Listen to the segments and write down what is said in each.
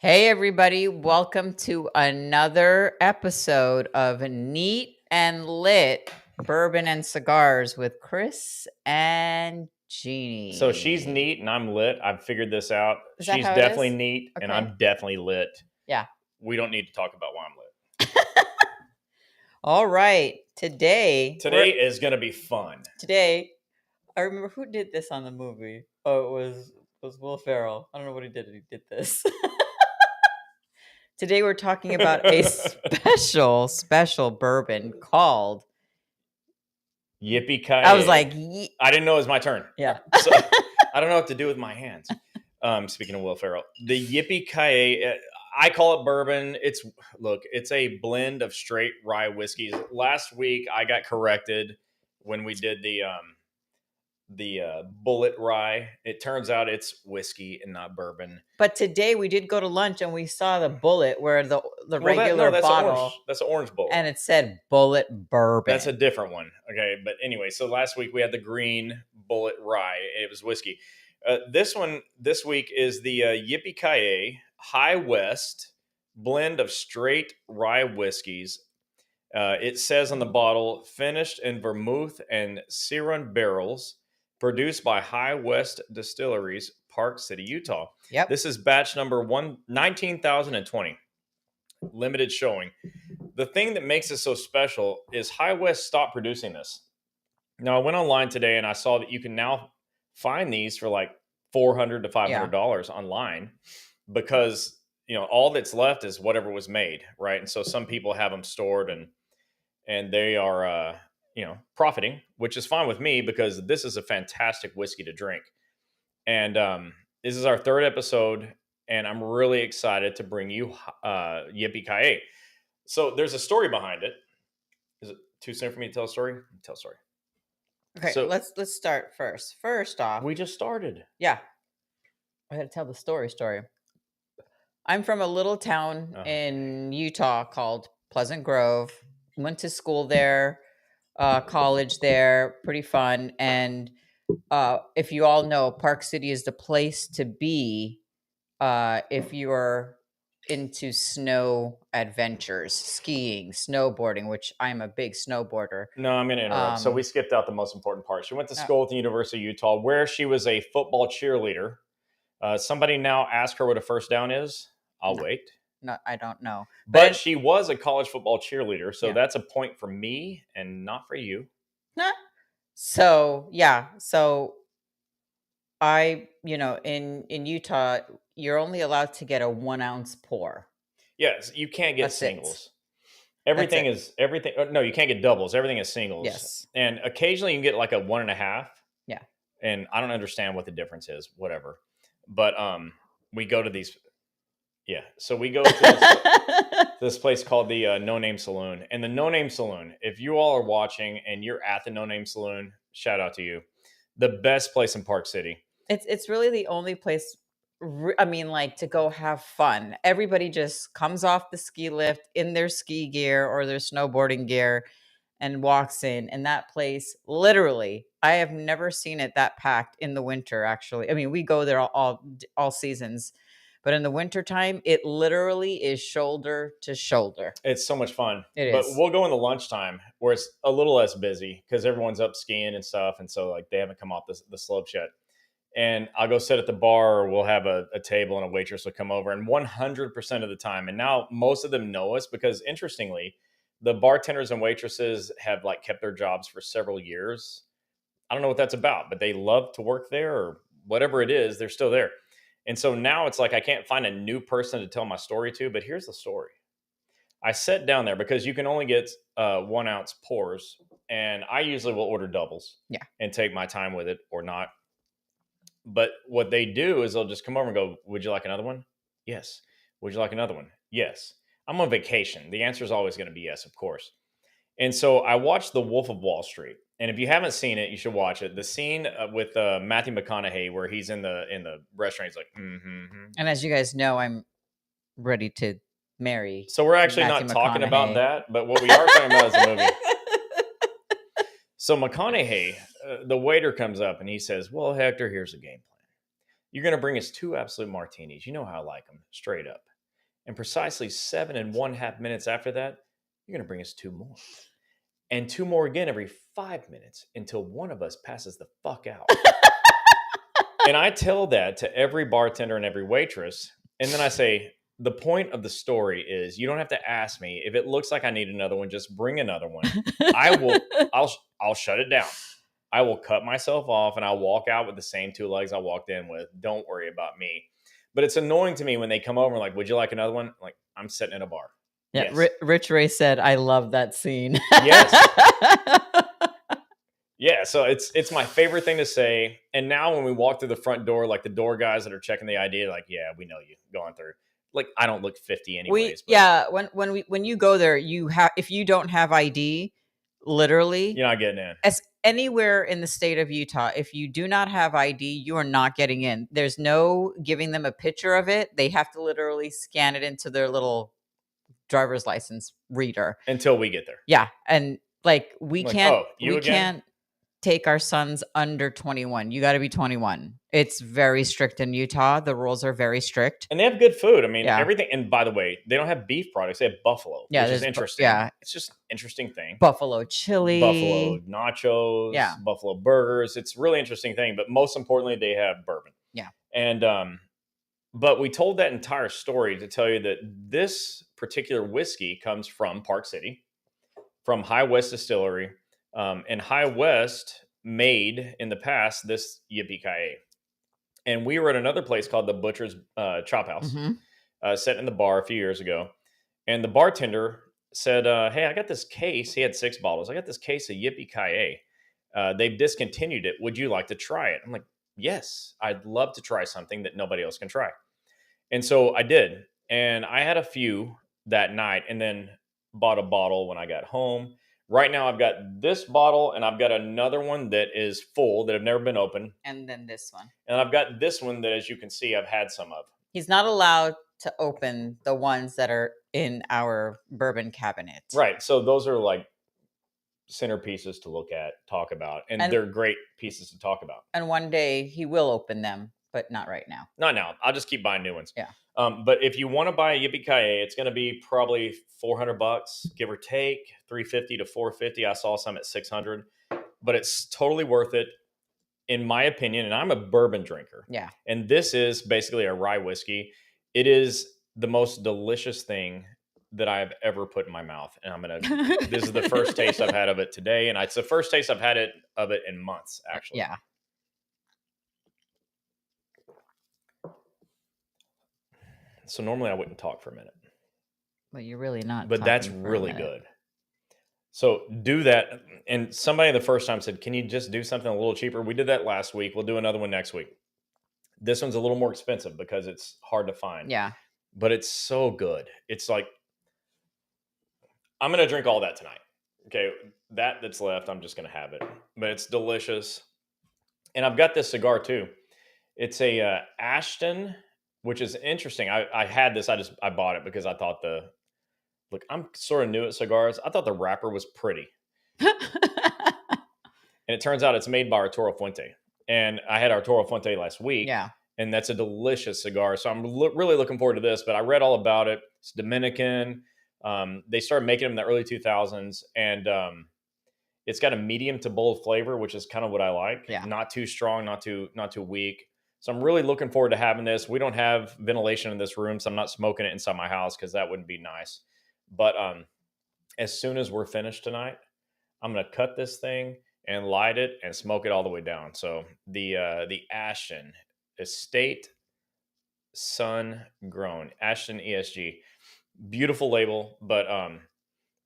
Hey, everybody. Welcome to another episode of Neat and Lit Bourbon and Cigars with Chris and Jeannie. So she's neat and I'm lit. I've figured this out. Is that She's how it definitely is? neat and Okay. I'm definitely lit. Yeah. We don't need to talk about why I'm lit. All right. Today is going to be fun. I remember who did this on the movie. Oh, it was Will Ferrell. I don't know what he did. He did this. Today we're talking about a special bourbon called Yippee-ki-yay. I was like, I didn't know it was my turn. Yeah. So I don't know what to do with my hands. Speaking of Will Ferrell, the Yippee-ki-yay, I call it bourbon. It's a blend of straight rye whiskeys. Last week I got corrected when we did the bullet rye. It turns out it's whiskey and not bourbon. But today we did go to lunch and we saw the bullet where the regular that's bottle. That's an orange bullet. And it said bullet bourbon. That's a different one. Okay. But anyway, so last week we had the green bullet rye. It was whiskey. This week is the Yippee-ki-yay High West blend of straight rye whiskeys. It says on the bottle, finished in vermouth and Syrah barrels, produced by High West Distilleries, Park City, Utah. Yep. This is batch number 19,020, limited showing. The thing that makes it so special is High West stopped producing this. Now, I went online today and I saw that you can now find these for like $400 to $500 online because, all that's left is whatever was made, right? And so some people have them stored and they are, profiting, which is fine with me because this is a fantastic whiskey to drink. And this is our third episode, and I'm really excited to bring you Yippee-ki-yay. So there's a story behind it. Is it too soon for me to tell a story? Tell a story. Okay, so let's start first. First off, we just started. Yeah, I had to tell the story. I'm from a little town in Utah called Pleasant Grove. Went to school there, college there, pretty fun. And if you all know, Park City is the place to be if you're into snow adventures, skiing, snowboarding, which I'm a big snowboarder. No, I'm going to interrupt. So we skipped out the most important part. She went to school at the University of Utah, where she was a football cheerleader. Somebody now asked her what a first down is. I'll wait. No, I don't know. But she was a college football cheerleader, so that's a point for me and not for you. So I, in Utah, you're only allowed to get a 1 ounce pour. Yes, you can't get singles. Everything is everything. No, you can't get doubles. Everything is singles. Yes. And occasionally you can get like a 1.5. Yeah. And I don't understand what the difference is, whatever. But we go to these. Yeah. So we go to this place called the No Name Saloon. And the No Name Saloon, if you all are watching and you're at the No Name Saloon, shout out to you. The best place in Park City. It's really the only place, to go have fun. Everybody just comes off the ski lift in their ski gear or their snowboarding gear and walks in. And that place, literally, I have never seen it that packed in the winter, actually. I mean, we go there all seasons. But in the wintertime, it literally is shoulder to shoulder. It's so much fun. But we'll go in the lunchtime where it's a little less busy because everyone's up skiing and stuff. And so they haven't come off the slopes yet. And I'll go sit at the bar, or we'll have a table and a waitress will come over. And 100% of the time, and now most of them know us because interestingly, the bartenders and waitresses have kept their jobs for several years. I don't know what that's about, but they love to work there or whatever it is, they're still there. And so now it's I can't find a new person to tell my story to, but here's the story. I sat down there because you can only get 1 ounce pours, and I usually will order doubles and take my time with it or not. But what they do is they'll just come over and go, would you like another one? Yes. Would you like another one? Yes. I'm on vacation. The answer is always going to be yes, of course. And so I watched The Wolf of Wall Street. And if you haven't seen it, you should watch it. The scene with Matthew McConaughey where he's in the restaurant, he's like, And as you guys know, I'm ready to marry. So we're actually not talking about that, but what we are talking about is the movie. So McConaughey, the waiter comes up and he says, well, Hector, here's the game plan. You're going to bring us 2 absolute martinis. You know how I like them, straight up. And precisely 7.5 minutes after that, you're going to bring us 2 more. And 2 more again every 5 minutes until one of us passes the fuck out. And I tell that to every bartender and every waitress. And then I say, the point of the story is you don't have to ask me. If it looks like I need another one, just bring another one. I'll shut it down. I will cut myself off and I'll walk out with the same 2 legs I walked in with. Don't worry about me. But it's annoying to me when they come over and like, would you like another one? Like, I'm sitting in a bar. Yeah, yes. Rich Ray said, I love that scene. Yes. Yeah, so it's my favorite thing to say. And now when we walk through the front door, like the door guys that are checking the ID, like, yeah, we know you going through. Like, I don't look 50 anyways. When you go there, if you don't have ID, literally, you're not getting in. As anywhere in the state of Utah, if you do not have ID, you are not getting in. There's no giving them a picture of it. They have to literally scan it into their little driver's license reader until we get there. Yeah, and like we can't take our sons under 21. You got to be 21. It's very strict in Utah. The rules are very strict. And they have good food. I mean, everything. And by the way, they don't have beef products. They have buffalo, which is interesting. It's just an interesting thing. Buffalo chili. Buffalo nachos. Buffalo burgers. It's a really interesting thing. But most importantly, they have bourbon. Yeah. And, but we told that entire story to tell you that this particular whiskey comes from Park City, from High West Distillery. And High West made in the past this Yippee-Ki-Yay. And we were at another place called the Butcher's Chop House, set in the bar a few years ago. And the bartender said, hey, I got this case. He had 6 bottles. I got this case of Yippee-Ki-Yay. They've discontinued it. Would you like to try it? I'm like, yes, I'd love to try something that nobody else can try. And so I did. And I had a few that night and then bought a bottle when I got home. Right now, I've got this bottle, and I've got another one that is full that have never been opened. And then this one. And I've got this one that, as you can see, I've had some of. He's not allowed to open the ones that are in our bourbon cabinet. Right. So those are like centerpieces to look at, talk about, and they're great pieces to talk about. And one day he will open them, but not right now. Not now. I'll just keep buying new ones. Yeah. But if you want to buy a Yippee-Ki-Yay, it's going to be probably $400, give or take, $350 to $450. I saw some at $600, but it's totally worth it, in my opinion. And I'm a bourbon drinker. Yeah. And this is basically a rye whiskey. It is the most delicious thing that I've ever put in my mouth. And this is the first taste I've had of it today. And it's the first taste I've had of it in months, actually. Yeah. So normally I wouldn't talk for a minute. But you're really not. But that's really good. So do that. And somebody the first time said, can you just do something a little cheaper? We did that last week. We'll do another one next week. This one's a little more expensive because it's hard to find. Yeah. But it's so good. It's like, I'm going to drink all that tonight. Okay. That's left, I'm just going to have it. But it's delicious. And I've got this cigar too. It's a Ashton, which is interesting. I had this. I bought it because I thought look, I'm sort of new at cigars. I thought the wrapper was pretty. And it turns out it's made by Arturo Fuente. And I had Arturo Fuente last week. Yeah. And that's a delicious cigar. So I'm really looking forward to this. But I read all about it. It's Dominican. They started making them in the early 2000s. And it's got a medium to bold flavor, which is kind of what I like. Yeah. Not too strong, not too weak. So I'm really looking forward to having this. We don't have ventilation in this room, so I'm not smoking it inside my house because that wouldn't be nice. But as soon as we're finished tonight, I'm going to cut this thing and light it and smoke it all the way down. So the Ashton Estate Sun Grown, Ashton ESG. Beautiful label, but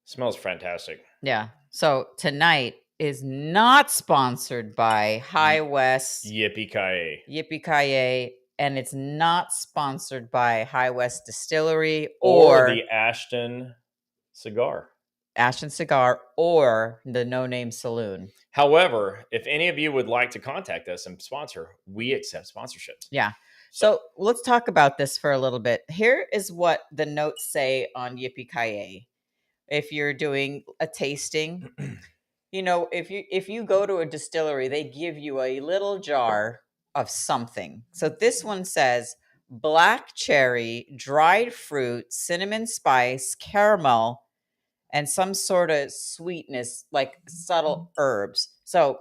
smells fantastic. Yeah. So tonight is not sponsored by High West Yippee-Ki-Yay. Yippee-Ki-Yay, and it's not sponsored by High West Distillery or the Ashton Cigar. Ashton Cigar or the No Name Saloon. However, if any of you would like to contact us and sponsor, we accept sponsorships. Yeah. So let's talk about this for a little bit. Here is what the notes say on Yippee-Ki-Yay. If you're doing a tasting, if you go to a distillery, they give you a little jar of something. So this one says black cherry, dried fruit, cinnamon spice, caramel, and some sort of sweetness, like subtle herbs. So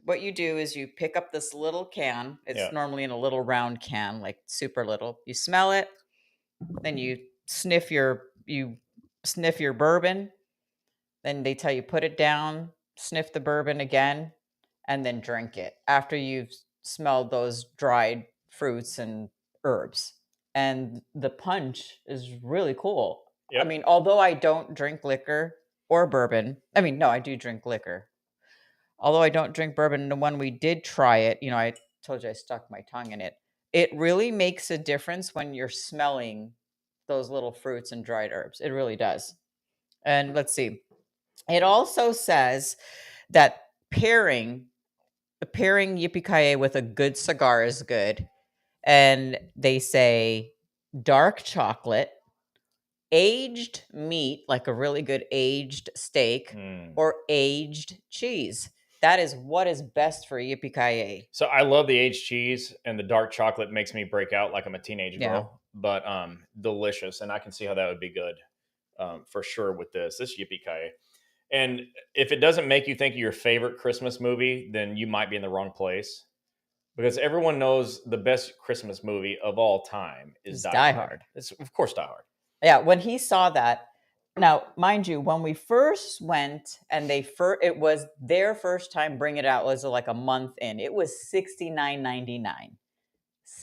what you do is you pick up this little can. It's normally in a little round can, like super little. You smell it, then you sniff your bourbon. Then they tell you put it down, sniff the bourbon again, and then drink it after you've smelled those dried fruits and herbs. And the punch is really cool. I mean, although I don't drink liquor or bourbon, no, I do drink liquor. Although I don't drink bourbon, the one we did try it, I told you I stuck my tongue in it. It really makes a difference when you're smelling those little fruits and dried herbs. It really does. And let's see. It also says that pairing Yippee with a good cigar is good. And they say dark chocolate, aged meat, like a really good aged steak, or aged cheese. That is what is best for Yippee. So I love the aged cheese, and the dark chocolate makes me break out like I'm a teenage girl. But delicious, and I can see how that would be good for sure with this Yippee. And if it doesn't make you think of your favorite Christmas movie, then you might be in the wrong place. Because everyone knows the best Christmas movie of all time is Die Hard. It's, of course, Die Hard. Yeah, when he saw that, now, mind you, when we first went and it was their first time bringing it out, was like a month in. It was $69.99.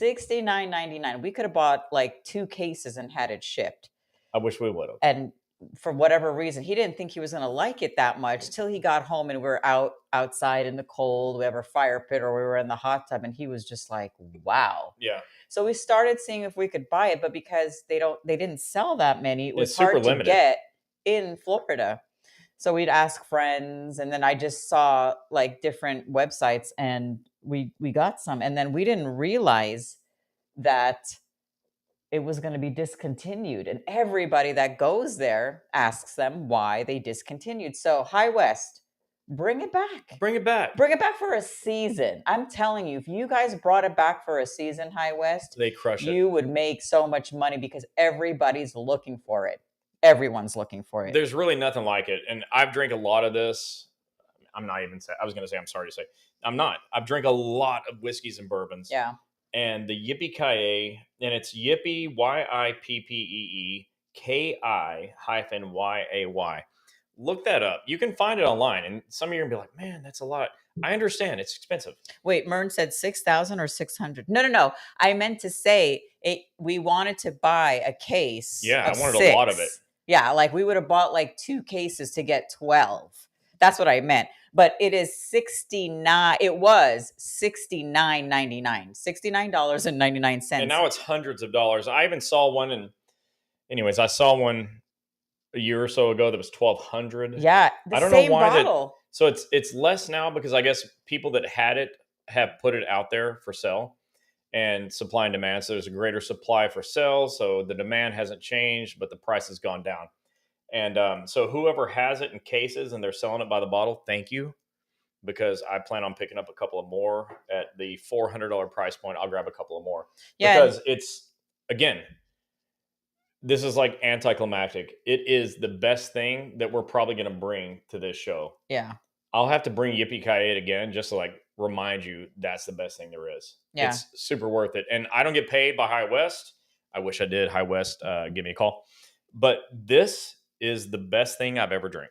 $69.99. We could have bought like 2 cases and had it shipped. I wish we would have. And for whatever reason, he didn't think he was going to like it that much till he got home and we're outside in the cold. We have a fire pit or we were in the hot tub, and he was just like, wow. Yeah. So we started seeing if we could buy it, but because they didn't sell that many, it was hard to get in Florida. So we'd ask friends, and then I just saw like different websites, and we got some, and then we didn't realize that it was going to be discontinued, and everybody that goes there asks them why they discontinued. So High West, bring it back. Bring it back. Bring it back for a season. I'm telling you, if you guys brought it back for a season, High West, they crush it. You would make so much money because everybody's looking for it. Everyone's looking for it. There's really nothing like it. And I've drank a lot of this. I'm not even saying, I was going to say, I'm sorry to say. I'm not. I've drank a lot of whiskeys and bourbons. Yeah. And the Yippee, and it's Yippee, YIPPEEKI-YAY. Look that up. You can find it online, and some of you are going to be like, man, that's a lot. I understand. It's expensive. Wait, Mern said 6,000 or 600? No. I meant to say we wanted to buy a case. Yeah, I wanted 6. a lot of it. Yeah, like we would have bought like 2 cases to get 12. That's what I meant. But it is $69. It was $69.99. $69.99. And now it's hundreds of dollars. I even saw one, and anyways, I saw one a year or so ago that was $1,200. Yeah, I don't know why bottle. So it's less now because I guess people that had it have put it out there for sale, and supply and demand. So there's a greater supply for sale. So the demand hasn't changed, but the price has gone down. And so whoever has it in cases and they're selling it by the bottle, thank you, because I plan on picking up a couple of more at the $400 price point. I'll grab a couple of more because it's, again, this is like anticlimactic. It is the best thing that we're probably going to bring to this show. Yeah. I'll have to bring Yippee again just to like remind you that's the best thing there is. Yeah. It's super worth it. And I don't get paid by High West. I wish I did. High West, give me a call. But this is the best thing I've ever drank.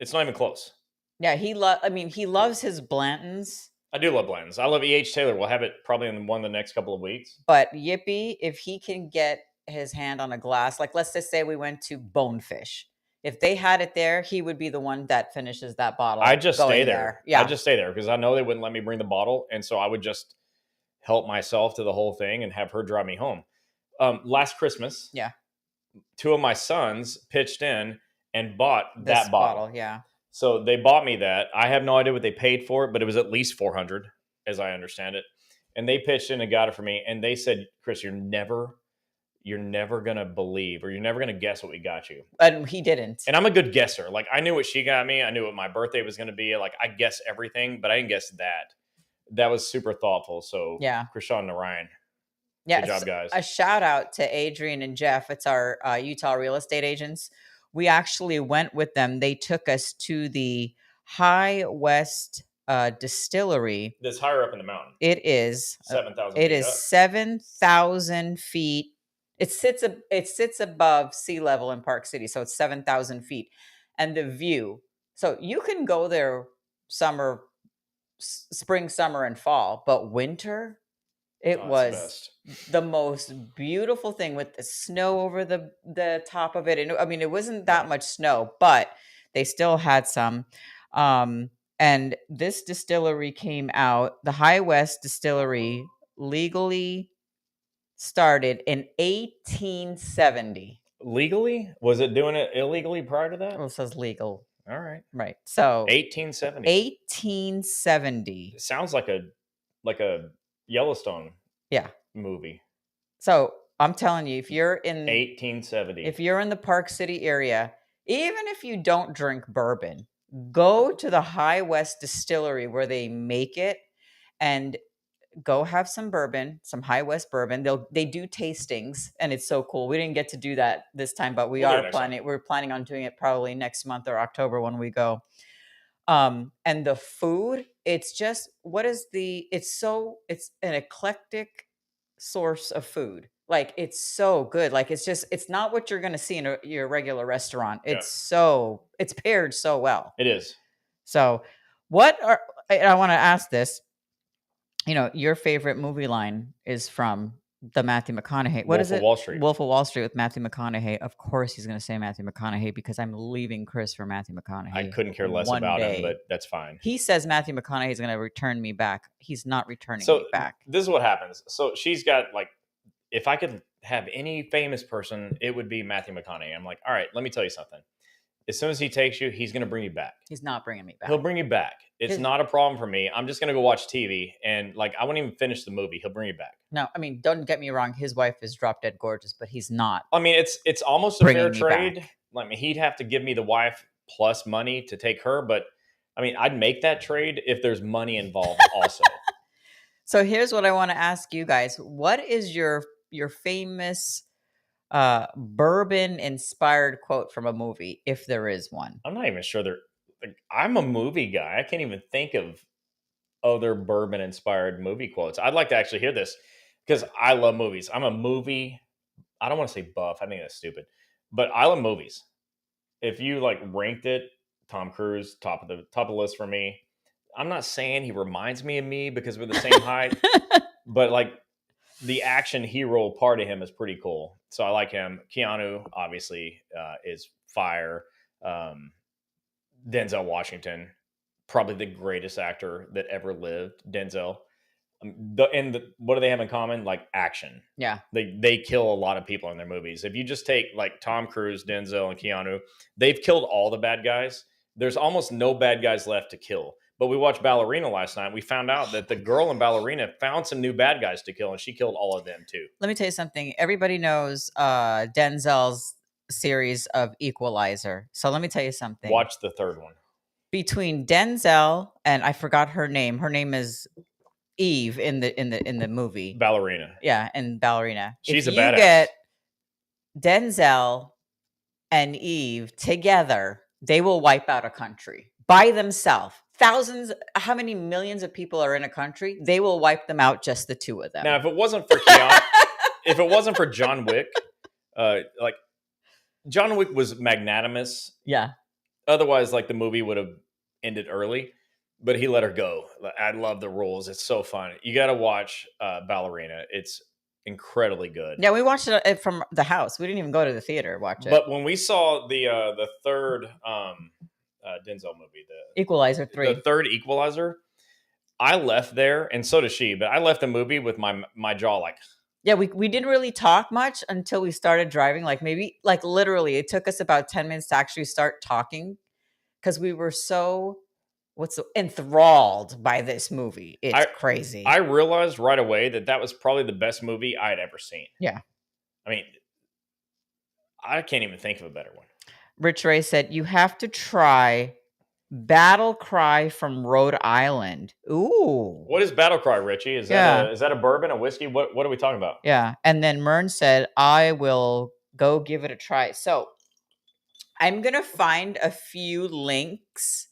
It's not even close. Yeah, he loves his Blantons. I do love Blantons. I love E.H. Taylor. We'll have it probably in one of the next couple of weeks. But Yippee, if he can get his hand on a glass, like let's just say we went to Bonefish. If they had it there, he would be the one that finishes that bottle. I just stay there. Yeah. I just stay there because I know they wouldn't let me bring the bottle. And so I would just help myself to the whole thing and have her drive me home. Last Christmas, 2 of my sons pitched in and bought that bottle. Yeah. So they bought me that. I have no idea what they paid for it, but it was at least $400, as I understand it. And they pitched in and got it for me. And they said, Chris, you're never going to believe, or you're never going to guess what we got you. And he didn't. And I'm a good guesser. Like, I knew what she got me. I knew what my birthday was going to be. Like, I guess everything, but I didn't guess that. That was super thoughtful. So, yeah. Krishan Narayan, Yeah, Good job, guys. a shout out to Adrian and Jeff. It's our Utah real estate agents. We actually went with them. They took us to the High West Distillery. That's higher up in the mountain. It is 7,000 It feet is up. 7,000 feet. It sits above sea level in Park City, so it's 7,000 feet, and the view. So you can go there summer, spring, summer, and fall, but winter, it was the most beautiful thing with the snow over the top of it. And I mean, it wasn't that much snow, but they still had some. And this distillery came out, the High West Distillery legally started in 1870. Legally? Was it doing it illegally prior to that? Well, it says legal. All right. Right. So 1870. 1870. It sounds like a Yellowstone movie. So I'm telling you, if you're in 1870, if you're in the Park City area, even if you don't drink bourbon, go to the High West Distillery where they make it, and go have some bourbon, some High West bourbon. They do tastings, and it's so cool. We didn't get to do that this time, but we're planning on doing it probably next month or October when we go. And the food, it's just it's an eclectic source of food. Like, it's so good. Like, it's not what you're going to see in your regular restaurant. It's paired so well. It is. So I want to ask this, your favorite movie line is from the Matthew McConaughey. What is it? Wall Street. Wolf of Wall Street with Matthew McConaughey. Of course he's going to say Matthew McConaughey because I'm leaving Chris for Matthew McConaughey. I couldn't care less about him, but that's fine. He says Matthew McConaughey is going to return me back. He's not returning me back. This is what happens. So she's got, if I could have any famous person, it would be Matthew McConaughey. I'm like, all right, let me tell you something. As soon as he takes you, he's going to bring you back. He's not bringing me back. He'll bring you back. It's not a problem for me. I'm just going to go watch TV, and I wouldn't even finish the movie. He'll bring you back. No, I mean, don't get me wrong. His wife is drop dead gorgeous, but he's not. I mean, it's almost a fair trade. I mean, he'd have to give me the wife plus money to take her, but I mean, I'd make that trade if there's money involved also. So here's what I want to ask you guys. What is your famous bourbon inspired quote from a movie, if there is one? I'm not even sure I'm a movie guy. I can't even think of other bourbon inspired movie quotes. I'd like to actually hear this because I love movies. I'm a movie. I don't want to say buff. I think that's stupid, but I love movies. If you ranked it, Tom Cruise, top of the list for me. I'm not saying he reminds me of me because we're the same height, but the action hero part of him is pretty cool. So I like him. Keanu obviously is fire. Denzel Washington, probably the greatest actor that ever lived. Denzel. What do they have in common? Action. Yeah. They kill a lot of people in their movies. If you just take Tom Cruise, Denzel, and Keanu, they've killed all the bad guys. There's almost no bad guys left to kill. But we watched Ballerina last night. We found out that the girl in Ballerina found some new bad guys to kill, and she killed all of them too. Let me tell you something. Everybody knows Denzel's series of Equalizer. So let me tell you something. Watch the third one. Between Denzel and I forgot her name. Her name is Eve in the movie. Ballerina. Yeah, in Ballerina. She's if a badass. You get Denzel and Eve together, they will wipe out a country by themselves. Thousands, how many millions of people are in a country? They will wipe them out, just the two of them. Now, if it wasn't for Keanu, if it wasn't for John Wick, John Wick was magnanimous. Yeah. Otherwise, the movie would have ended early, but he let her go. I love the rules. It's so fun. You got to watch Ballerina. It's incredibly good. Yeah, we watched it from the house. We didn't even go to the theater to watch it. But when we saw the third Denzel movie, the Equalizer 3, the third Equalizer, I left there, and so did she. But I left the movie with my jaw Yeah, we didn't really talk much until we started driving. Literally, it took us about 10 minutes to actually start talking because we were so enthralled by this movie. It's crazy. I realized right away that was probably the best movie I had ever seen. Yeah. I mean, I can't even think of a better one. Rich Ray said, you have to try Battle Cry from Rhode Island. Ooh. What is Battle Cry, Richie? Is that a bourbon, a whiskey? What are we talking about? Yeah. And then Mern said, I will go give it a try. So I'm going to find a few links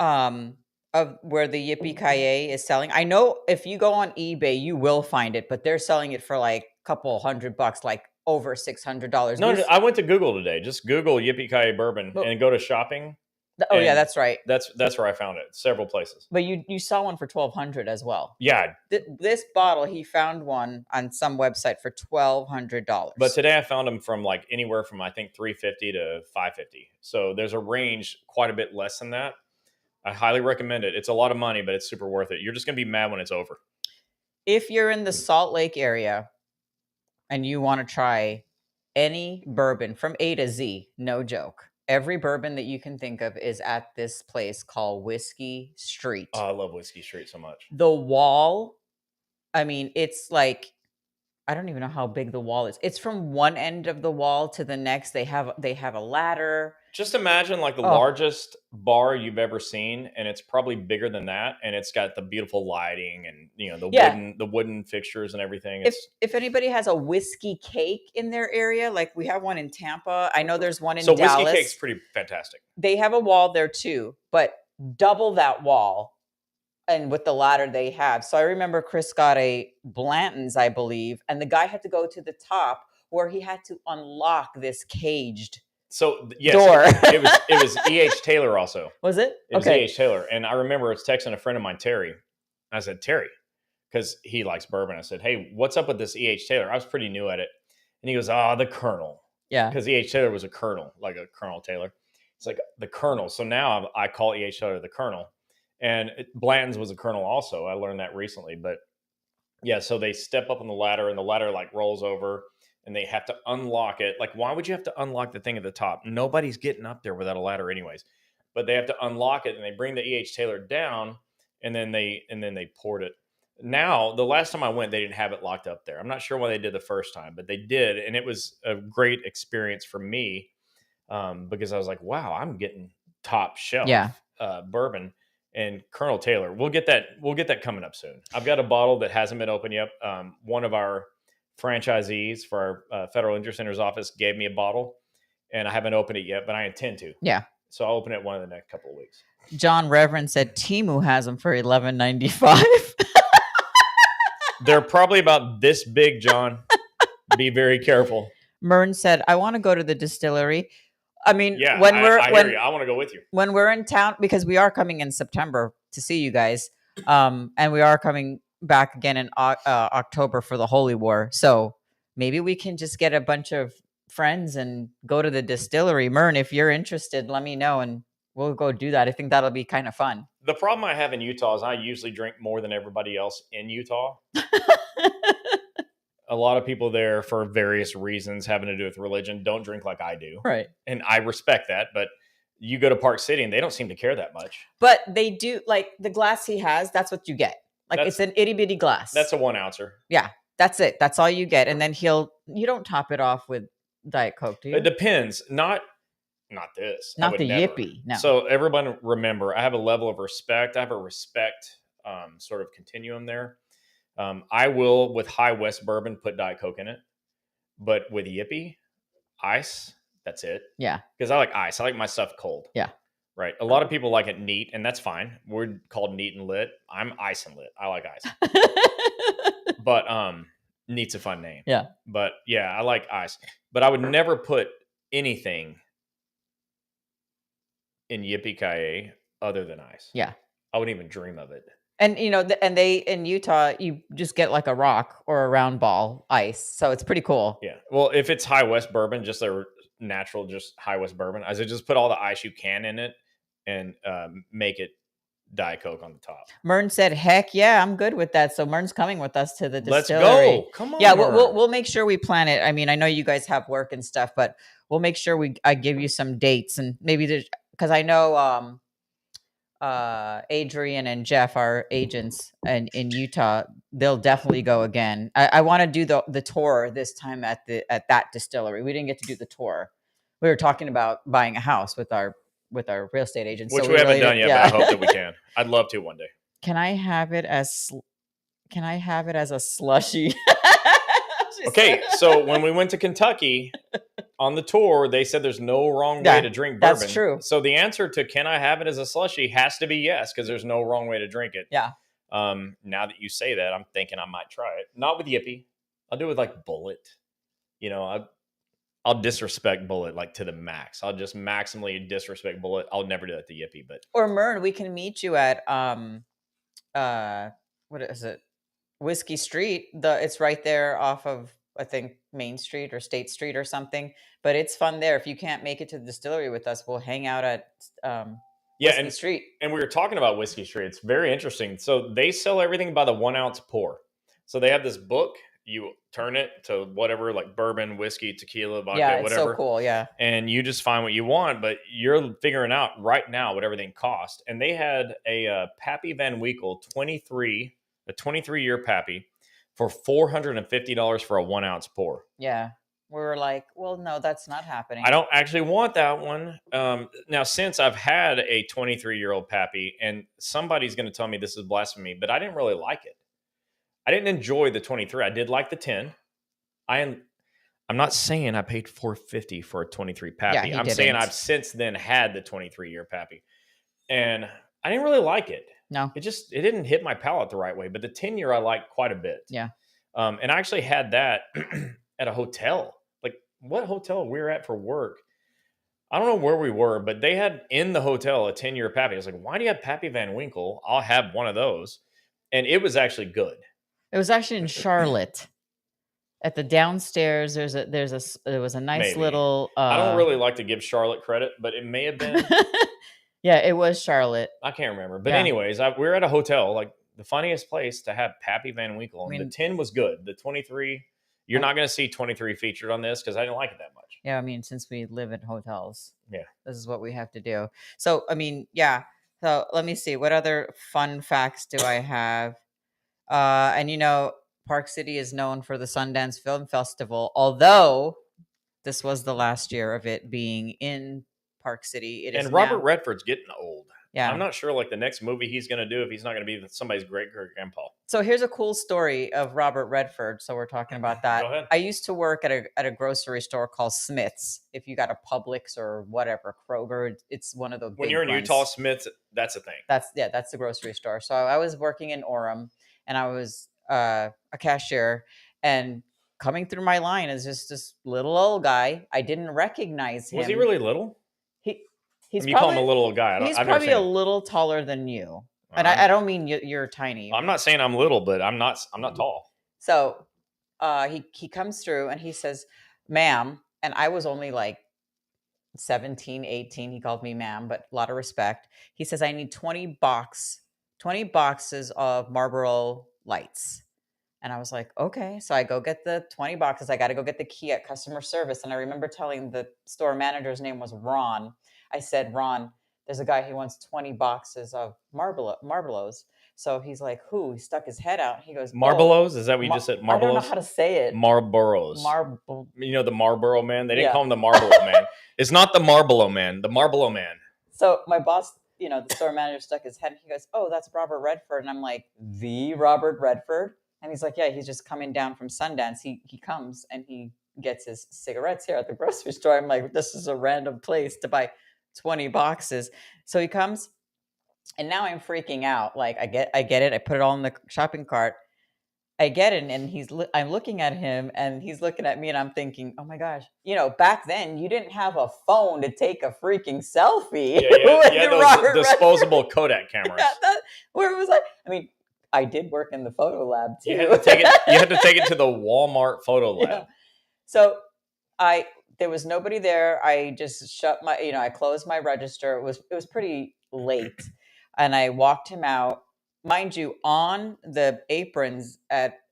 of where the Yippee Ki is selling. I know if you go on eBay, you will find it, but they're selling it for like a couple $100, like over $600. No, I went to Google today. Just Google Yippee Ki Bourbon and go to shopping. Oh yeah, that's right. That's where I found it. Several places. But you saw one for $1,200 as well. Yeah. This bottle, he found one on some website for $1,200. But today I found them from like anywhere from I think $350 to $550. So there's a range quite a bit less than that. I highly recommend it. It's a lot of money, but it's super worth it. You're just going to be mad when it's over. If you're in the Salt Lake area and you want to try any bourbon from A to Z, no joke. Every bourbon that you can think of is at this place called Whiskey Street. Oh, I love Whiskey Street so much. The wall, I mean, it's like, I don't even know how big the wall is. It's from one end of the wall to the next. They have a ladder. Just imagine like the largest bar you've ever seen, and it's probably bigger than that, and it's got the beautiful lighting and the wooden fixtures and everything. If anybody has a whiskey cake in their area, like we have one in Tampa, I know there's one in Dallas. So whiskey cake's pretty fantastic. They have a wall there too, but double that wall. And with the ladder they have. So I remember Chris got a Blanton's, I believe, and the guy had to go to the top where he had to unlock this caged door. it was E.H. Taylor also. Was it? It was E.H. Taylor. And I remember I was texting a friend of mine, Terry. I said, Terry, because he likes bourbon. I said, hey, what's up with this E.H. Taylor? I was pretty new at it. And he goes, the Colonel. Yeah. Because E.H. Taylor was a colonel, like a Colonel Taylor. It's like the Colonel. So now I call E.H. Taylor the Colonel. And Blanton's was a Colonel also. I learned that recently. But yeah, so they step up on the ladder and the ladder like rolls over and they have to unlock it. Like, why would you have to unlock the thing at the top? Nobody's getting up there without a ladder anyways. But they have to unlock it and they bring the E.H. Taylor down and then they poured it. Now, the last time I went, they didn't have it locked up there. I'm not sure why they did the first time, but they did. And it was a great experience for me because I was like, wow, I'm getting top shelf bourbon. And Colonel Taylor, we'll get that coming up soon. I've got a bottle that hasn't been opened yet. One of our franchisees for our Federal Interest Center's office gave me a bottle, and I haven't opened it yet, but I intend to. Yeah. So I'll open it one of the next couple of weeks. John Reverend said Temu has them for $11.95. They're probably about this big, John. Be very careful. Mern said, I want to go to the distillery. I mean, I want to go with you when we're in town, because we are coming in September to see you guys. And we are coming back again in October for the Holy War. So maybe we can just get a bunch of friends and go to the distillery. Mern, if you're interested, let me know and we'll go do that. I think that'll be kind of fun. The problem I have in Utah is I usually drink more than everybody else in Utah. A lot of people there, for various reasons having to do with religion, don't drink like I do. Right. And I respect that. But you go to Park City and they don't seem to care that much. But they do, like the glass he has, that's what you get. Like it's an itty bitty glass. That's a 1 ouncer. Yeah. That's it. That's all you get. And then you don't top it off with Diet Coke, do you? It depends. Not this. Not the Yippee. No. So everyone remember, I have a level of respect. I have a respect sort of continuum there. I will, with High West bourbon, put Diet Coke in it. But with Yippee, ice, that's it. Yeah. Because I like ice. I like my stuff cold. Yeah. Right. A lot of people like it neat, and that's fine. We're called neat and lit. I'm ice and lit. I like ice. But neat's a fun name. Yeah. But yeah, I like ice. But I would never put anything in Yippee Ki other than ice. Yeah. I wouldn't even dream of it. And and they in Utah, you just get like a rock or a round ball ice, so it's pretty cool. Yeah. Well, if it's High West bourbon, just a natural, just High West bourbon, I said just put all the ice you can in it and make it Diet Coke on the top. Mern said, "Heck yeah, I'm good with that." So Mern's coming with us to the distillery. Let's go! Come on. Yeah, we'll make sure we plan it. I mean, I know you guys have work and stuff, but we'll make sure I give you some dates and maybe because I know. Adrian and Jeff, our agents in Utah, they'll definitely go again. I want to do the tour this time at that distillery. We didn't get to do the tour. We were talking about buying a house with our with our real estate agent. Which so we haven't done yet, yeah. but I hope that we can. I'd love to one day. Can I have it as a slushy? Okay, so when we went to Kentucky on the tour, they said there's no wrong way to drink bourbon. That's true. So the answer to can I have it as a slushy has to be yes, because there's no wrong way to drink it. Yeah. Now that you say that, I'm thinking I might try it. Not with Yippee. I'll do it with like Bullet. I'll disrespect Bullet like to the max. I'll just maximally disrespect Bullet. I'll never do that to Yippee. Or Mern, we can meet you at what is it? Whiskey Street. It's right there off of, I think, Main Street or State Street or something. But it's fun there. If you can't make it to the distillery with us, we'll hang out at Whiskey Street. And we were talking about Whiskey Street. It's very interesting. So they sell everything by the 1 ounce pour. So they have this book. You turn it to whatever, like bourbon, whiskey, tequila, vodka, it's whatever. So cool, yeah. And you just find what you want, but you're figuring out right now what everything costs. And they had a Pappy Van Winkle 23-year Pappy for $450 for a 1 ounce pour. Yeah. We were like, well, no, that's not happening. I don't actually want that one. Now, since I've had a 23-year-old Pappy, and somebody's going to tell me this is blasphemy, but I didn't really like it. I didn't enjoy the 23. I did like the 10. I'm not saying I paid $450 for a 23 Pappy. Yeah, I'm saying I've since then had the 23-year Pappy, and I didn't really like it. No, it didn't hit my palate the right way. But the 10-year I liked quite a bit. Yeah, and I actually had that at a hotel. Like what hotel we were at for work? I don't know where we were, but they had in the hotel a 10-year Pappy. I was like, why do you have Pappy Van Winkle? I'll have one of those, and it was actually good. It was actually in Charlotte. At the downstairs, there was a nice little. I don't really like to give Charlotte credit, but it may have been. Yeah, it was Charlotte. I can't remember, but anyways, we were at a hotel, like the funniest place to have Pappy Van Winkle. And the 10 was good. The 23, you're not going to see 23 featured on this because I didn't like it that much. Yeah, I mean, since we live in hotels, yeah, this is what we have to do. So, I mean, yeah. So let me see. What other fun facts do I have? And Park City is known for the Sundance Film Festival, although this was the last year of it being in Park City. And Robert Redford's getting old. Yeah. I'm not sure like the next movie he's going to do if he's not going to be somebody's great-grandpa. So here's a cool story of Robert Redford. So we're talking about that. Go ahead. I used to work at a grocery store called Smith's. If you got a Publix or whatever, Kroger, it's one of the when you're in Utah, Smith's, that's a thing. That's the grocery store. So I was working in Orem, and I was a cashier, and coming through my line is just this little old guy. I didn't recognize him. Was he really little? He's you call him a little guy. He's probably a little taller than you. And I don't mean you're tiny. I'm not saying I'm little, but I'm not tall. So he comes through and he says, ma'am, and I was only like 17, 18. He called me ma'am, but a lot of respect. He says, I need 20 boxes of Marlboro Lights. And I was like, okay. So I go get the 20 boxes. I got to go get the key at customer service. And I remember telling the store manager's name was Ron. I said, Ron, there's a guy who wants 20 boxes of Marlboros. So he's like, who? He stuck his head out. He goes, Marlboros? Is that what you just said? Marlboros? I don't know how to say it. Marlboros. You know the Marlboro Man? They didn't call him the Marlboro Man. It's not the Marlboro Man. The Marlboro Man. So my boss, the store manager stuck his head. And he goes, oh, that's Robert Redford. And I'm like, the Robert Redford? And he's like, yeah, he's just coming down from Sundance. He comes and he gets his cigarettes here at the grocery store. I'm like, this is a random place to buy 20 boxes. So he comes, and now I'm freaking out. Like I get it. I put it all in the shopping cart. I get it, and I'm looking at him, and he's looking at me, and I'm thinking, oh my gosh, back then you didn't have a phone to take a freaking selfie. Yeah, those disposable Kodak cameras. Where was I? I mean, I did work in the photo lab too. You had to take it to the Walmart photo lab. Yeah. So there was nobody there. I just shut I closed my register. It was pretty late, and I walked him out. Mind you, on the aprons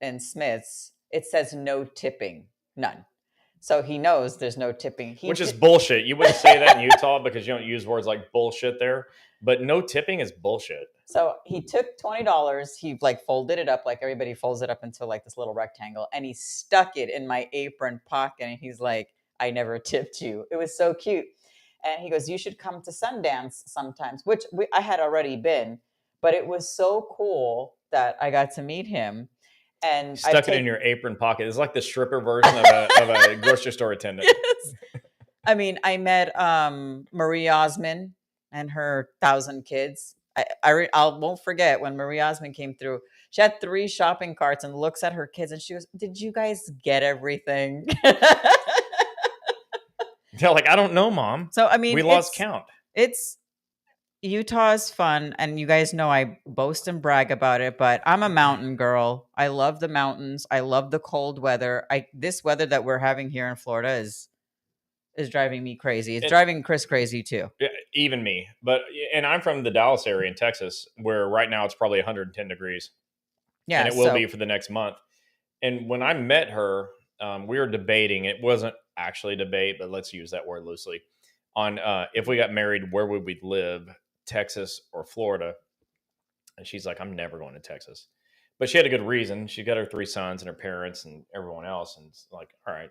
in Smith's, it says no tipping, none. So he knows there's no tipping. Which is bullshit. You wouldn't say that in Utah because you don't use words like bullshit there. But no tipping is bullshit. So he took $20. He folded it up like everybody folds it up into like this little rectangle, and he stuck it in my apron pocket. And he's like, I never tipped you. It was so cute. And he goes, you should come to Sundance sometimes, which I had already been, but it was so cool that I got to meet him. And Stuck it in your apron pocket. It's like the stripper version of a grocery store attendant. Yes. I mean, I met Marie Osmond and her 1,000 kids. I won't forget when Marie Osmond came through. She had 3 shopping carts and looks at her kids and she goes, "Did you guys get everything?" They're like, "I don't know, Mom." So I mean, we lost count. It's Utah is fun, and you guys know I boast and brag about it, but I'm a mountain girl. I love the mountains. I love the cold weather. This weather that we're having here in Florida is driving me crazy. It's driving Chris crazy too. Even me. And I'm from the Dallas area in Texas, where right now it's probably 110 degrees. Yeah, and it will be for the next month. And when I met her, we were debating. It wasn't actually a debate, but let's use that word loosely. On if we got married, where would we live, Texas or Florida? And she's like, "I'm never going to Texas." But she had a good reason. She got her 3 sons and her parents and everyone else. And it's like, all right.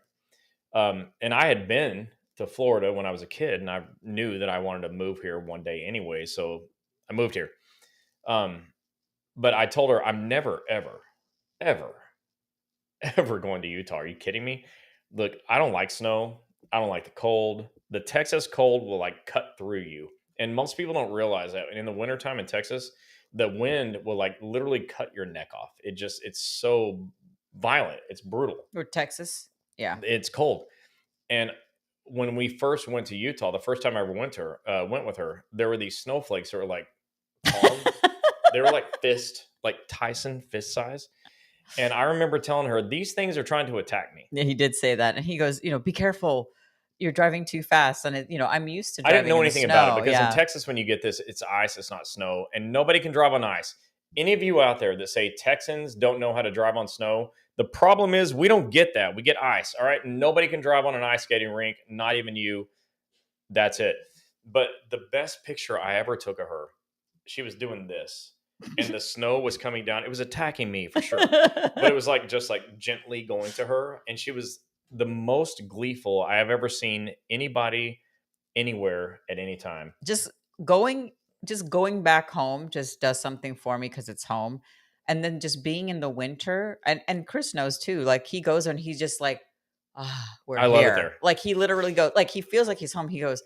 And I had been to Florida when I was a kid, and I knew that I wanted to move here one day anyway. So I moved here. But I told her, I'm never, ever, ever, ever going to Utah. Are you kidding me? Look, I don't like snow. I don't like the cold. The Texas cold will like cut through you. And most people don't realize that. And in the wintertime in Texas, the wind will like literally cut your neck off. It's so violent. It's brutal. Or Texas. Yeah. It's cold. And when we first went to Utah, the first time I ever went with her, there were these snowflakes that were like palm. They were like Tyson fist size. And I remember telling her, these things are trying to attack me. Yeah, he did say that. And he goes, be careful. You're driving too fast. And I'm used to driving. I didn't know anything about it because in Texas, when you get this, it's ice, it's not snow, and nobody can drive on ice. Any of you out there that say Texans don't know how to drive on snow, the problem is we don't get that. We get ice, all right? Nobody can drive on an ice skating rink, not even you. That's it. But the best picture I ever took of her, she was doing this, and the snow was coming down. It was attacking me for sure. But it was like just like gently going to her, and she was the most gleeful I have ever seen anybody anywhere at any time. Just going back home just does something for me because it's home. And then just being in the winter, and Chris knows too, like he goes and he's just like, we're here. Love it there. Like he literally goes, like he feels like he's home. He goes,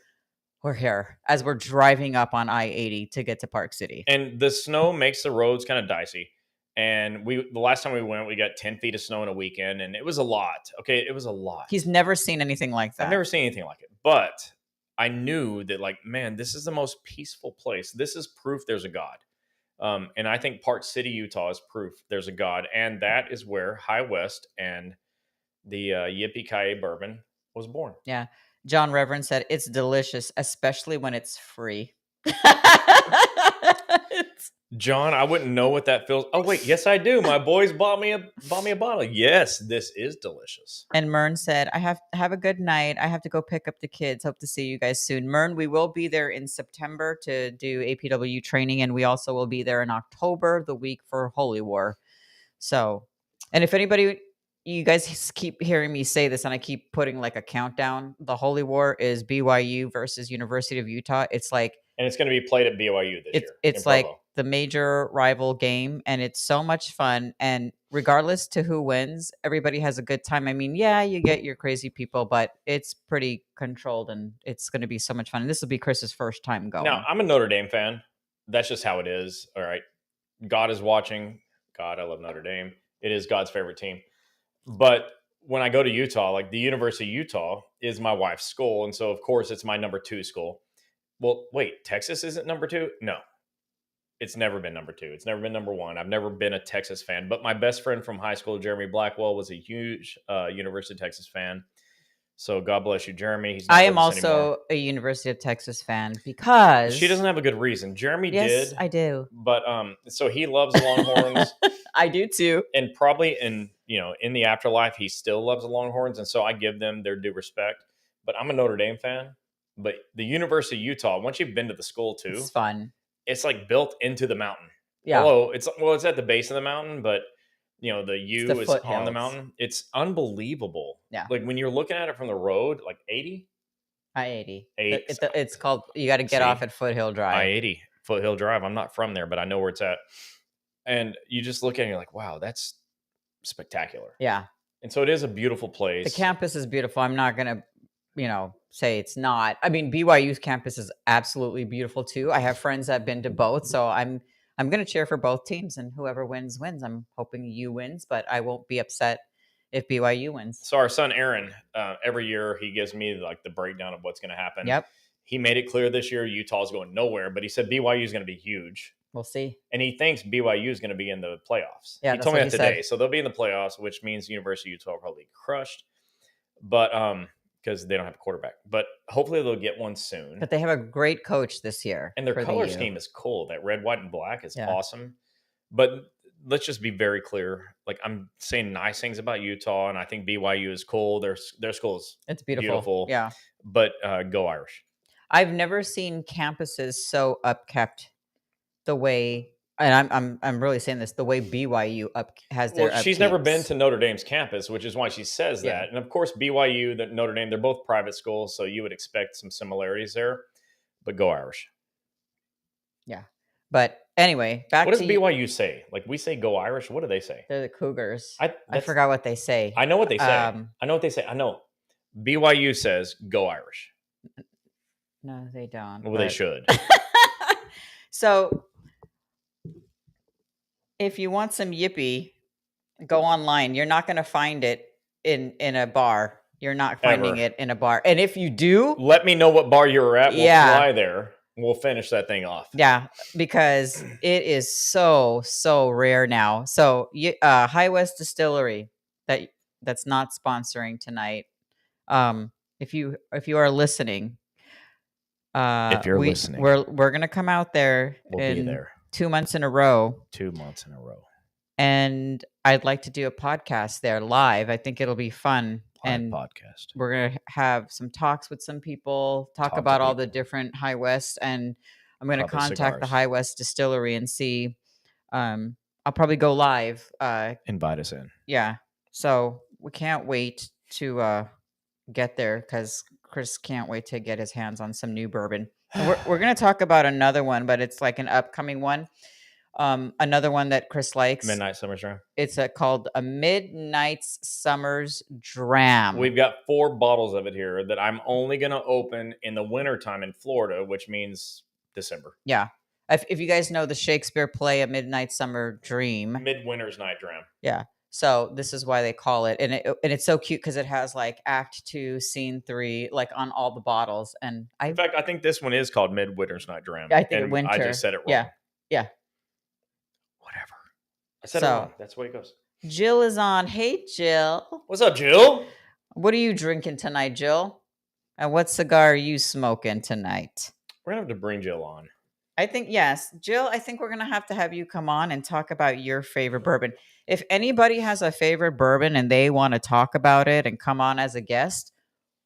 we're here, as we're driving up on I-80 to get to Park City. And the snow makes the roads kind of dicey. And the last time we went, we got 10 feet of snow in a weekend, and it was a lot. Okay, it was a lot. He's never seen anything like that. I've never seen anything like it. But I knew that, like, man, this is the most peaceful place. This is proof there's a God. And I think Park City, Utah is proof there's a God. And that is where High West and the Yippee-Ki-Yay bourbon was born. Yeah. John Reverend said, it's delicious, especially when it's free. John, I wouldn't know what that feels. Oh wait, yes I do. My boys bought me a bottle. Yes, this is delicious. And Mern said, "I have a good night. I have to go pick up the kids. Hope to see you guys soon." Mern, we will be there in September to do APW training, and we also will be there in October, the week for Holy War. So, and if anybody, you guys keep hearing me say this, and I keep putting like a countdown. The Holy War is BYU versus University of Utah. It's like, and it's going to be played at BYU this year. It's like the major rival game, and it's so much fun. And regardless to who wins, everybody has a good time. I mean, yeah, you get your crazy people, but it's pretty controlled, and it's going to be so much fun. And this will be Chris's first time going. Now, I'm a Notre Dame fan. That's just how it is. All right. God is watching. God, I love Notre Dame. It is God's favorite team. But when I go to Utah, like the University of Utah is my wife's school. And so, of course, it's my number 2 school. Well, wait, Texas isn't number 2? No, it's never been number 2. It's never been number 1. I've never been a Texas fan, but my best friend from high school, Jeremy Blackwell, was a huge University of Texas fan. So God bless you, Jeremy. I am also a University of Texas fan because she doesn't have a good reason. Jeremy did. Yes, I do. But so he loves the Longhorns. I do too. And probably in the afterlife, he still loves the Longhorns, and so I give them their due respect. But I'm a Notre Dame fan. But the University of Utah, once you've been to the school too, it's fun. It's like built into the mountain. Yeah. Although it's at the base of the mountain, but the U is foothills. On the mountain. It's unbelievable. Yeah. Like when you're looking at it from the road, like 80, I-80. Eight. It's called, you got to get off at Foothill Drive. I-80, Foothill Drive. I'm not from there, but I know where it's at. And you just look at it and you're like, wow, that's spectacular. Yeah. And so it is a beautiful place. The campus is beautiful. I'm not going to, say it's not. I mean, BYU's campus is absolutely beautiful too. I have friends that have been to both, so I'm going to cheer for both teams, and whoever wins wins. I'm hoping U wins, but I won't be upset if BYU wins. So our son Aaron, every year he gives me like the breakdown of what's going to happen. Yep. He made it clear this year Utah's going nowhere, but he said BYU is going to be huge. We'll see. And he thinks BYU is going to be in the playoffs. Yeah, he told me that today. So they'll be in the playoffs, which means University of Utah will probably crushed. But because they don't have a quarterback. But hopefully they'll get one soon. But they have a great coach this year. And their color scheme is cool. That red, white, and black is awesome. But let's just be very clear. Like, I'm saying nice things about Utah, and I think BYU is cool. Their school is beautiful. Yeah. But go Irish. I've never seen campuses so upkept the way, and I'm really saying this, the way BYU has their she's never been to Notre Dame's campus, which is why she says that. And of course, BYU, Notre Dame, they're both private schools, so you would expect some similarities there. But go Irish. Yeah. But anyway, what does BYU say? Like, we say go Irish. What do they say? They're the Cougars. I forgot what they say. I know what they say. I know what they say. I know. BYU says go Irish. No, they don't. Well, they should. So if you want some yippee, go online. You're not going to find it in a bar. You're not finding it in a bar. And if you do, let me know what bar you're at. We'll fly there. We'll finish that thing off. Yeah, because it is so rare now. So High West Distillery, that's not sponsoring tonight. If you are listening, if you're listening, we're gonna come out there. We'll be there 2 months in a row. 2 months in a row. And I'd like to do a podcast there live. I think it'll be fun. Podcast. We're gonna have some talks with some people, talk about all the different High West, and I'm gonna contact the High West Distillery and see. I'll probably go live. Invite us in. Yeah. So we can't wait to get there, because Chris can't wait to get his hands on some new bourbon. And we're gonna talk about another one, but it's like an upcoming one. Another one that Chris likes. Midnight Summer's Dram. It's called a Midnight Summer's Dram. We've got 4 bottles of it here that I'm only going to open in the wintertime in Florida, which means December. Yeah. If you guys know the Shakespeare play, A Midnight Summer Dream. Midwinter's Night Dram. Yeah. So this is why they call it. And it's so cute because it has like Act 2, Scene 3, like on all the bottles. And in fact, I think this one is called Midwinter's Night Dram. I think winter. I just said it wrong. Yeah. Yeah. Whatever. I said it wrong. That's the way it goes. Jill is on. Hey, Jill. What's up, Jill? What are you drinking tonight, Jill? And what cigar are you smoking tonight? We're going to have to bring Jill on. I think, yes. Jill, I think we're going to have you come on and talk about your favorite bourbon. If anybody has a favorite bourbon and they want to talk about it and come on as a guest,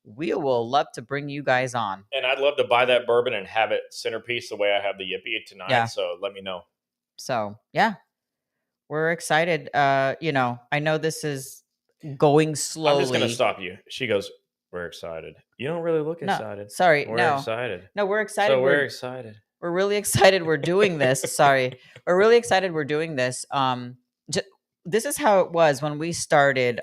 we will love to bring you guys on. And I'd love to buy that bourbon and have it centerpiece the way I have the Yippee tonight. Yeah. So let me know. So, yeah. We're excited. I know this is going slowly. I'm just going to stop you. She goes, we're excited. You don't really look excited. Sorry. We're excited. No, we're excited. So we're excited. We're really excited we're doing this. Sorry. We're really excited we're doing this. This is how it was when we started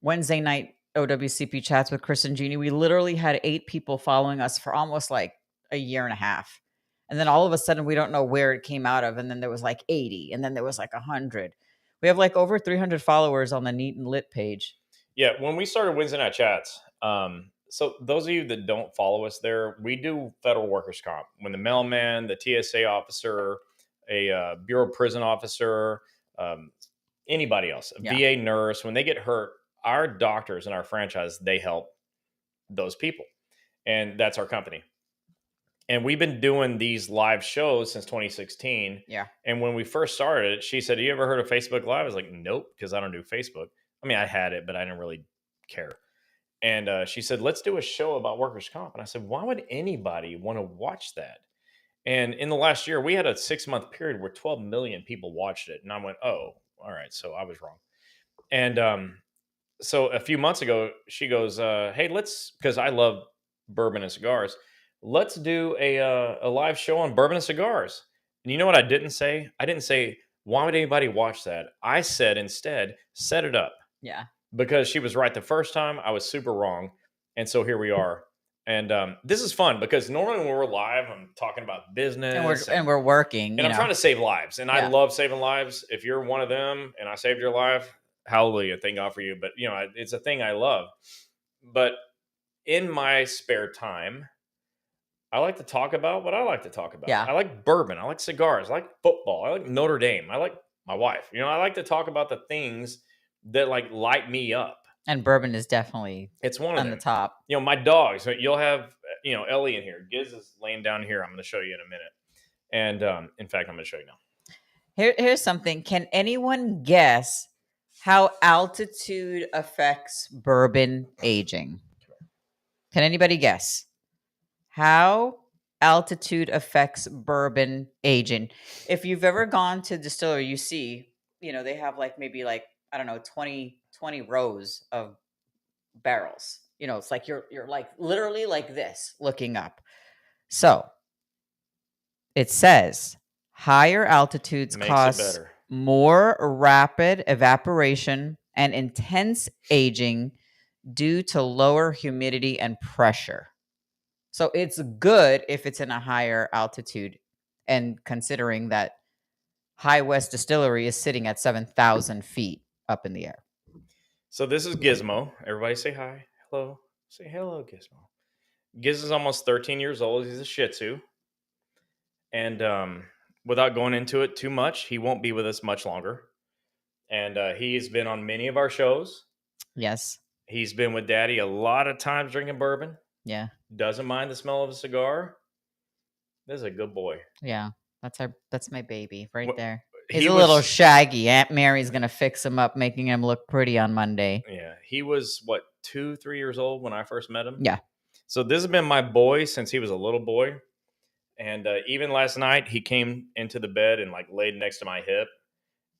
Wednesday night OWCP chats with Chris and Jeannie. We literally had 8 people following us for almost like a year and a half. And then all of a sudden, we don't know where it came out of. And then there was like 80. And then there was like 100. We have like over 300 followers on the Neat and Lit page. Yeah, when we started Wednesday night chats, so those of you that don't follow us there, we do federal workers' comp. When the mailman, the TSA officer, a Bureau of Prison officer, anybody else, a VA nurse, when they get hurt, our doctors in our franchise, they help those people. And that's our company. And we've been doing these live shows since 2016. Yeah. And when we first started it, she said, "Have you ever heard of Facebook Live?" I was like, "Nope," because I don't do Facebook. I mean, I had it, but I didn't really care. And she said, "Let's do a show about workers' comp." And I said, "Why would anybody want to watch that?" And in the last year, we had a 6-month period where 12 million people watched it. And I went, "Oh, all right. So I was wrong." And so a few months ago, she goes, "Hey, let's," because I love bourbon and cigars. Let's do a live show on bourbon and cigars. And you know what I didn't say? I didn't say, why would anybody watch that? I said instead, set it up. Yeah. Because she was right the first time. I was super wrong. And so here we are. And this is fun because normally when we're live, I'm talking about business and we're working. And I'm trying to save lives. And I love saving lives. If you're one of them and I saved your life, hallelujah, thank God for you. But, you know, it's a thing I love. But in my spare time, I like to talk about what I like to talk about. Yeah. I like bourbon. I like cigars. I like football. I like Notre Dame. I like my wife. You know, I like to talk about the things that like light me up. And bourbon is definitely it's one of on them. The top. You know, my dogs. So you'll have Ellie in here. Giz is laying down here. I'm going to show you in a minute. And in fact, I'm going to show you now. Here's something. Can anyone guess how altitude affects bourbon aging? Can anybody guess how altitude affects bourbon aging? If you've ever gone to distillery, you see, they have maybe I don't know, 20 rows of barrels. It's like you're like literally like this looking up. So it says higher altitudes cause more rapid evaporation and intense aging due to lower humidity and pressure. So it's good if it's in a higher altitude, and considering that High West Distillery is sitting at 7,000 feet up in the air. So this is Gizmo. Everybody say hi. Hello. Say hello, Gizmo. Giz is almost 13 years old. He's a Shih Tzu. And without going into it too much, he won't be with us much longer. And he's been on many of our shows. Yes. He's been with Daddy a lot of times drinking bourbon. Yeah. Doesn't mind the smell of a cigar. This is a good boy. Yeah. That's my baby right there. He's a little shaggy. Aunt Mary's going to fix him up, making him look pretty on Monday. Yeah. He was, 2-3 years old when I first met him? Yeah. So this has been my boy since he was a little boy. And even last night, he came into the bed and laid next to my hip,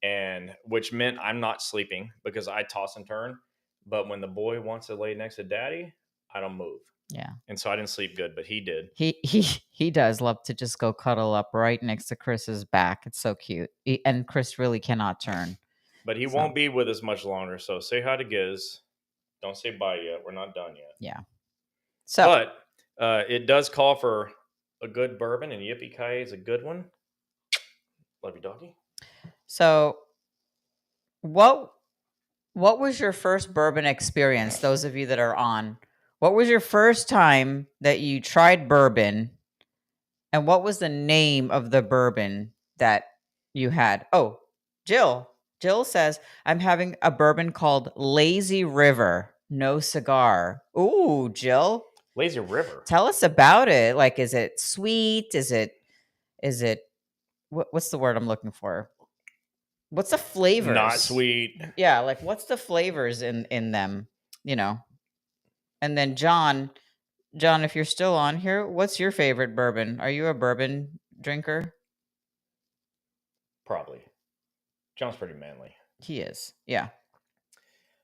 and which meant I'm not sleeping because I toss and turn. But when the boy wants to lay next to Daddy, I don't move. Yeah. And so I didn't sleep good, but he did. He does love to just go cuddle up right next to Chris's back. It's so cute. And Chris really cannot turn. But he won't be with us much longer. So say hi to Giz. Don't say bye yet. We're not done yet. Yeah. So, but it does call for a good bourbon, and Yippee-Ki-Yay is a good one. Love you, doggy. So what was your first bourbon experience? Those of you that are on, what was your first time that you tried bourbon, and what was the name of the bourbon that you had? Oh, Jill says, I'm having a bourbon called Lazy River, no cigar. Ooh, Jill. Lazy River. Tell us about it. Is it sweet? Is it what's the word I'm looking for? What's the flavors? Not sweet. Yeah, what's the flavors in them, And then John, if you're still on here, what's your favorite bourbon? Are you a bourbon drinker? Probably. John's pretty manly. He is. Yeah.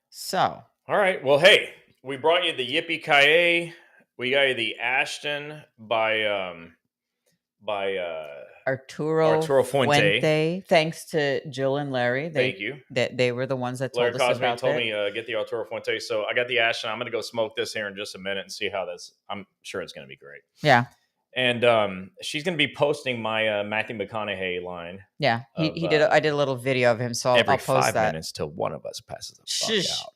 So. All right. Well, hey, we brought you the Yippee-Ki-Yay. We got you the Ashton by Arturo Fuente. Thanks to Jill and Larry. Thank you. They were the ones that told us about it. Larry told me get the Arturo Fuente. So I got the Ashton. I'm going to go smoke this here in just a minute and see how this. I'm sure it's going to be great. Yeah. And she's going to be posting my Matthew McConaughey line. Yeah, he did. I did a little video of him, so I'll post that. Every 5 minutes till one of us passes the fuck out.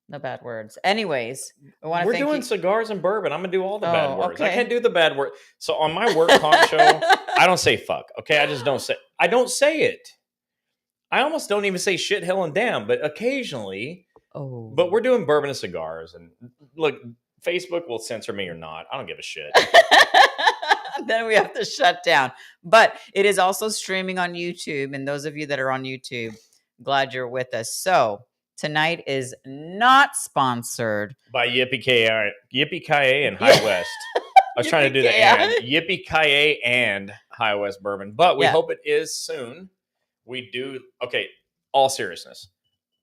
No bad words. Anyways, we're doing cigars and bourbon. I'm gonna do all the bad words. Okay. I can't do the bad word. So on my work talk show, I don't say fuck. Okay, I just don't say. I don't say it. I almost don't even say shit, hell, and damn. But occasionally. Oh. But we're doing bourbon and cigars, and look, Facebook will censor me or not. I don't give a shit. Then we have to shut down. But it is also streaming on YouTube, and those of you that are on YouTube, glad you're with us. So. Tonight is not sponsored by Yippee-Ki-Yay and High West. I was trying to do the and. Yippee-Ki-Yay and High West bourbon. But we hope it is soon. We do. Okay, all seriousness.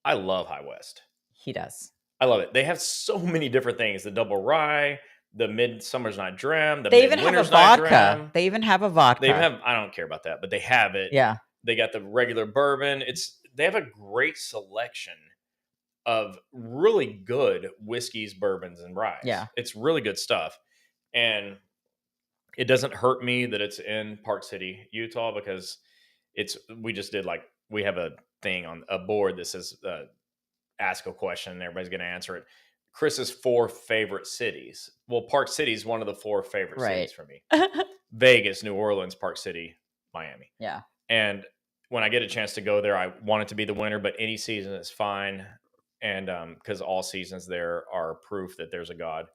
I love High West. He does. I love it. They have so many different things. The double rye, the Midsummer's Night Dram, the They even have a Midwinter's Night vodka. Dram. They even have a vodka. They even have, I don't care about that, but they have it. Yeah. They got the regular bourbon. They have a great selection of really good whiskeys, bourbons, and ryes. Yeah. It's really good stuff. And it doesn't hurt me that it's in Park City, Utah, because we just did we have a thing on a board that says ask a question and everybody's going to answer it. Chris's 4 favorite cities. Well, Park City is one of the 4 favorite cities for me. Vegas, New Orleans, Park City, Miami. Yeah. And when I get a chance to go there, I want it to be the winter, but any season is fine. And because all seasons there are proof that there's a God.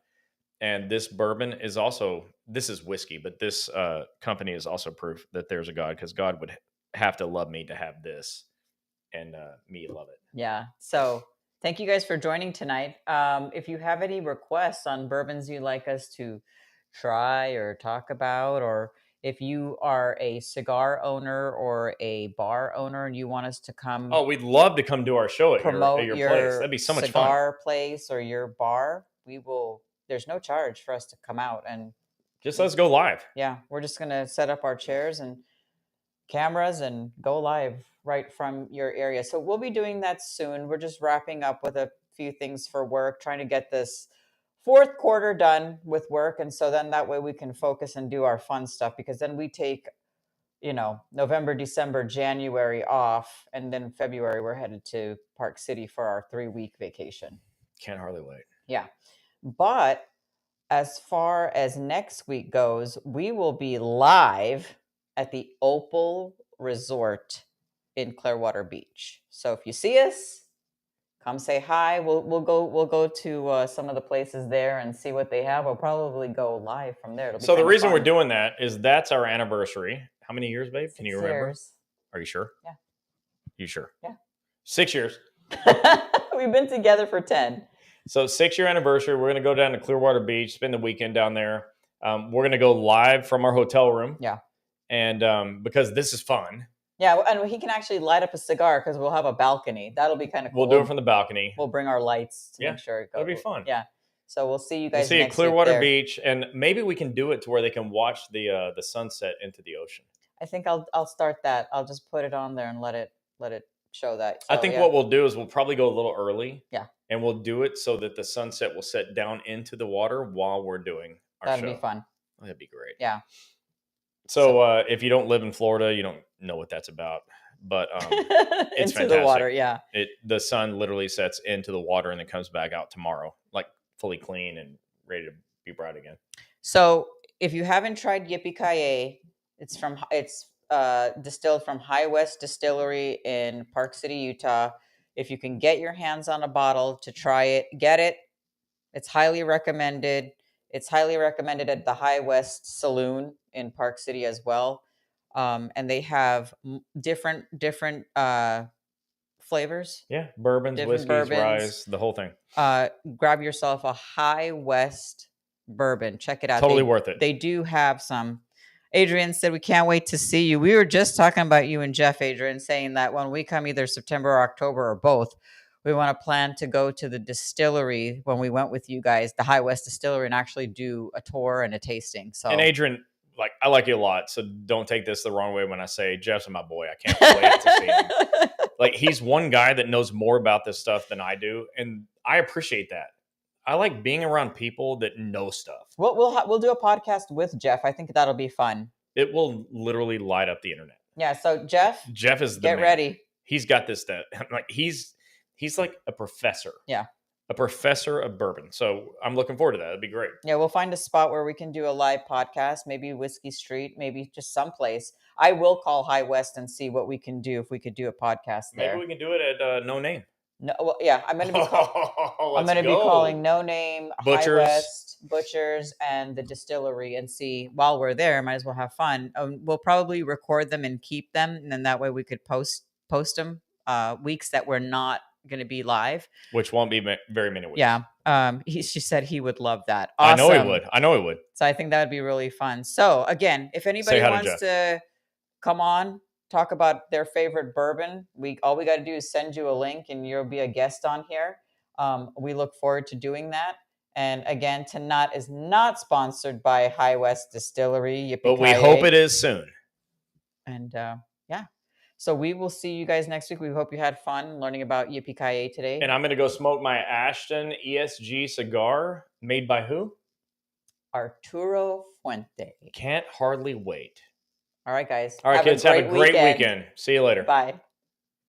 And this bourbon is also, this is whiskey, but this company is also proof that there's a God, because God would have to love me to have this, and me love it. Yeah. So thank you guys for joining tonight. If you have any requests on bourbons you'd like us to try or talk about, or if you are a cigar owner or a bar owner and you want us to come, we'd love to come do our show at promote your place. That'd be so much fun. Cigar place or your bar. We will. There's no charge for us to come out and just let's go live. Yeah, we're just gonna set up our chairs and cameras and go live right from your area. So we'll be doing that soon. We're just wrapping up with a few things for work, trying to get this 4th quarter done with work. And so then that way we can focus and do our fun stuff, because then we take, November, December, January off. And then February, we're headed to Park City for our 3-week vacation. Can't hardly wait. Yeah. But as far as next week goes, we will be live at the Opal Resort in Clearwater Beach. So if you see us, come say hi. We'll go to some of the places there and see what they have. We'll probably go live from there. So the reason we're doing that is that's our anniversary. How many years, babe? Can you remember? 6 years. Are you sure? Yeah. You sure? Yeah. 6 years. We've been together for 10. So 6-year anniversary. We're going to go down to Clearwater Beach, spend the weekend down there. We're going to go live from our hotel room. Yeah. And because this is fun. Yeah, and he can actually light up a cigar because we'll have a balcony. That'll be kind of cool. We'll do it from the balcony. We'll bring our lights to make sure it goes. It'll be fun. Yeah. So we'll see you guys. We'll see at Clearwater Beach, and maybe we can do it to where they can watch the sunset into the ocean. I think I'll start that. I'll just put it on there and let it show that. So, I think what we'll do is we'll probably go a little early. Yeah. And we'll do it so that the sunset will set down into the water while we're doing our show. That'd be fun. That'd be great. Yeah. So if you don't live in Florida, you don't know what that's about. But it's into fantastic. The water, yeah. The sun literally sets into the water and then comes back out tomorrow, like fully clean and ready to be bright again. So if you haven't tried Yippee-Ki-Yay, it's distilled from High West Distillery in Park City, Utah. If you can get your hands on a bottle to try it, get it. It's highly recommended. It's highly recommended at the High West Saloon in Park City as well. And they have different flavors. Yeah, bourbons, whiskeys, ryes, the whole thing. Grab yourself a High West bourbon. Check it out. Totally worth it. They do have some. Adrian said, we can't wait to see you. We were just talking about you and Jeff, Adrian, saying that when we come either September or October or both, we want to plan to go to the distillery when we went with you guys, the High West Distillery, and actually do a tour and a tasting. So, and Adrian, I like you a lot, so don't take this the wrong way when I say Jeff's my boy. I can't wait to see him. He's one guy that knows more about this stuff than I do, and I appreciate that. I like being around people that know stuff. We'll do a podcast with Jeff. I think that'll be fun. It will literally light up the internet. Yeah. So Jeff is the get man. Ready. He's got this stuff. He's like a professor. Yeah. A professor of bourbon. So I'm looking forward to that. It'd be great. Yeah, we'll find a spot where we can do a live podcast, maybe Whiskey Street, maybe just someplace. I will call High West and see what we can do if we could do a podcast there. Maybe we can do it at No Name. No, well, yeah, I'm going to be calling No Name, Butchers. High West, Butchers, and the distillery, and see while we're there. Might as well have fun. We'll probably record them and keep them, and then that way we could post them weeks that we're not going to be live, which won't be very many weeks. Yeah. She said he would love that. Awesome. I know he would. So I think that would be really fun. So again, if anybody wants to come on, talk about their favorite bourbon, all we got to do is send you a link and you'll be a guest on here. We look forward to doing that. And again, Tanat is not sponsored by High West Distillery. But we hope it is soon. And yeah. So we will see you guys next week. We hope you had fun learning about Yippee-ki-yay today. And I'm going to go smoke my Ashton ESG cigar made by who? Arturo Fuente. Can't hardly wait. All right, guys. All right, kids, have a great weekend. See you later. Bye.